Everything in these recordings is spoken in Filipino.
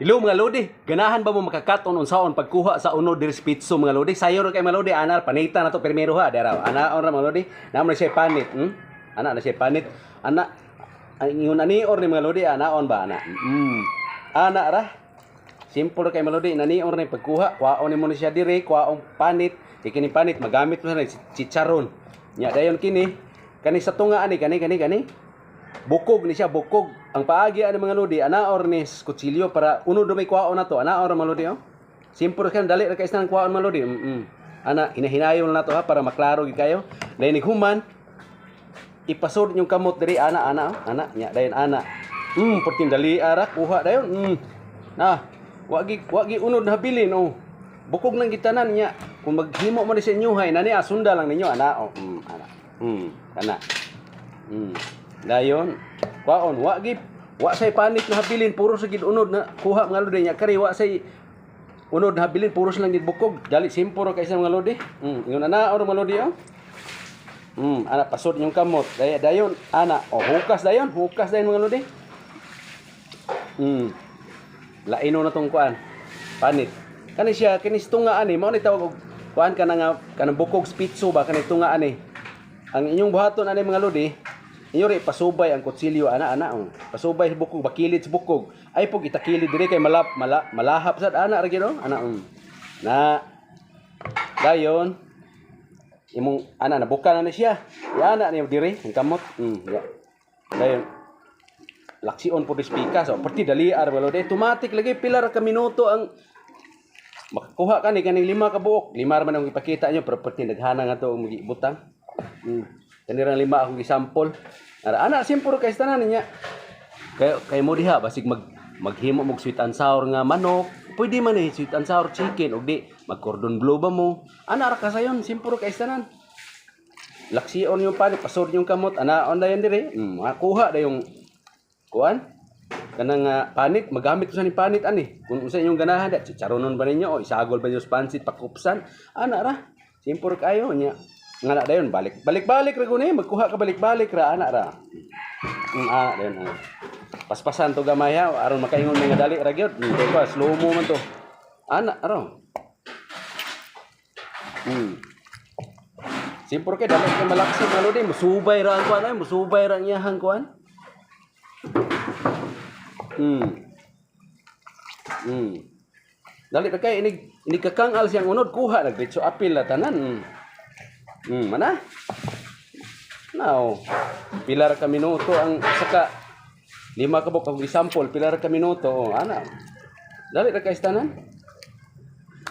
Hello mga lodi, ganahan ba mo makakaton unsaon pagkuha sa unod diri sa pitso mga lodi? Sayo ra kay mga lodi, ana panita na to primero ha, dara. Ana ora mga lodi, namo na siya panit, Ana na siya panit. Ana ang ingon ani or ni mga lodi, anaon ba ana? Ana ra. Simple kay mga lodi, nani or ni pagkuha, kwaon nimo na siya diri, kwaong panit, kini panit magamit mo sa chicharon. Nya dayon kini, kani sa tunga ani kani. Bukog ni siya, bukog. Ang paagi ani mga lodi, anaor ni kutsilyo para uno do may kwaon na to. Anaor mga lodi oh. Simple kan dali ra kay isang kwaon mga lodi. Ana hinahinayon na to ha para maklaro gi kayo. Dayon human ipasod yung kamot diri ana nya dayon ana. Pertin dali ara kuha dayon. Nah, wagi unod na habilin oh. Bukog nang gitanan nya. Kung maghimo man sa inyo hay nani asunda lang ninyo ana oh. Ana. Dayon, kwaon, wa say panit na habilin, puro sa gid unod na kuha mga lodi nya kari wa say unod na habilin, puro lang gid bukog. Dali simple ra kaysa mga lodi. Ingon ana or mga lodi oh. Ana pasod yung kamot. Dayon, ana, hukas dayon mga lodi. Laino na tong kuan. Panit. Kani siya, kini tunga ani, mao ni tawag og kuan kanang bukog spitzo ba kani tunga ani. Ang inyong buhaton ani mga lodi, inyo ri pasubay ang kutsilyo ana pasubay sa bukog bakilid sa bukog ay pug itakilid diri kay malahap sad ana ra gyud ana na dayon imong ana nabuka na ni siya ya ana ni diri ang kamot dayon laksion po dispika so perti dali ar walo de automatic lagi pilar ka minuto ang makakuha ka ni kaning 5 ka buok 5 man ang ipakita nyo pero perti naghana nga to ang magibutang kanirang 5 akong gisample. Ana simple kay tanan niya. Kay mo diha basig maghimo og sweet and sour nga manok. Pwede man sweet and sour chicken ug di mag cordon bleu ba mo. Ana ra kasayon simple kay tanan. Laksion yung pan, pasod yung kamot, ana on dayon dire. Makuha da yung kuan. Kanang panit magamit ko sa ni panit ani. Kung unsa inyong ganahan da chicharonon ba ninyo o isagol ba niyo sa pansit pakupsan. Ana ra. Simple kayo nya. Nga dayon balik ra guni magkuha ka balik ra ana ra. Ana dayon. Paspasan to gamay ha aron makaingon nga dali ra gyud. Diba slow mo man to. Ana ra. Simpor kay dali ka malaksi malo di musubay ra ang kuan ay musubay ra iyahang kuan. Dali ra kay ini kakangal siyang unod kuha nagditso apil la tanan. Mana? Now, pilar ka minuto ang saka 5 ka buk ang example, pilar ka minuto. Ana. Dali ra kay tanan.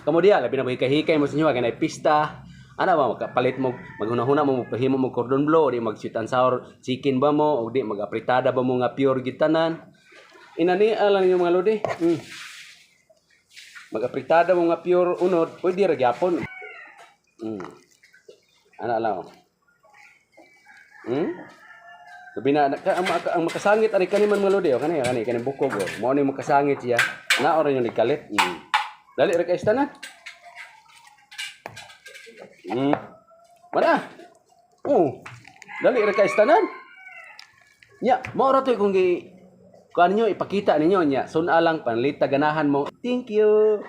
Kemudian labi na hikay mo sa inyo kay pista. Ana ba makapalit mo maghunahuna mo pahimo mo cordon bleu di mag sweet and sour chicken ba mo o di mag-apritada ba mo nga pure gitanan. Inani alang yung mga lodi. Mag-apritada mo nga pure unod, pwede ra gyapon. Ana lang. Sabi na ang makasangit ari kani man mga lodi kani bukog mao ni makasangit siya. Na oray yung nagkalit. Dali ra kay tanan. Mana? Dali ra kay tanan. Nya, mao ra to kung kuan niyo ipakita ninyo nya sun alang panlita ganahan mo. Thank you.